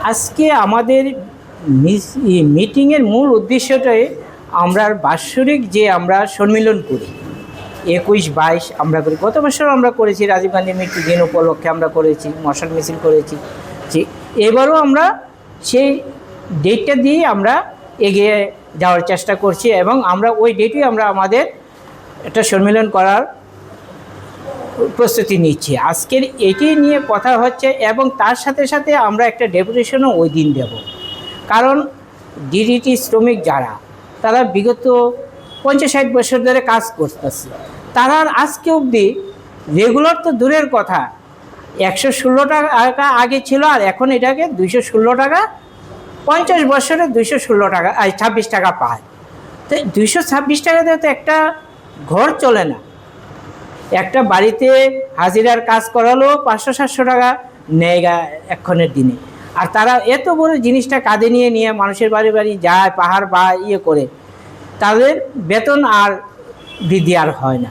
আজকে আমাদের মিটিংয়ের মূল উদ্দেশ্যটাই আমরা বাৎসরিক যে আমরা সম্মিলন করি 21-22 আমরা করি। গত বছর আমরা করেছি, রাজীব গান্ধী মৃত্যু দিন উপলক্ষে আমরা করেছি, মশাল মিছিল করেছি। যে এবারও আমরা সেই ডেটটা দিয়ে আমরা এগিয়ে যাওয়ার চেষ্টা করছি এবং আমরা ওই ডেটেই আমরা আমাদের একটা সম্মেলন করার প্রস্তুতি নিচ্ছি। আজকের এটি নিয়ে কথা হচ্ছে এবং তার সাথে সাথে আমরা একটা ডেপুটেশনও ওই দিন দেব। কারণ ডিডিটি শ্রমিক যারা, তারা বিগত 50-60 বছর ধরে কাজ করতেছে, তারা আজকে অবধি রেগুলার তো দূরের কথা, 116 টাকা আগে ছিল আর এখন এটাকে 216 টাকা, 50 বছরে 216 টাকা 26 টাকা পায়। তো 226 টাকা দিয়ে তো একটা ঘর চলে না। একটা বাড়িতে হাজিরার কাজ করালো 500-700 টাকা নেয় এক্ষণের দিনে। আর তারা এত বড় জিনিসটা কাঁধে নিয়ে নিয়ে মানুষের বাড়ি বাড়ি যায়, পাহাড় বা করে, তাদের বেতন আর বৃদ্ধি আর হয় না।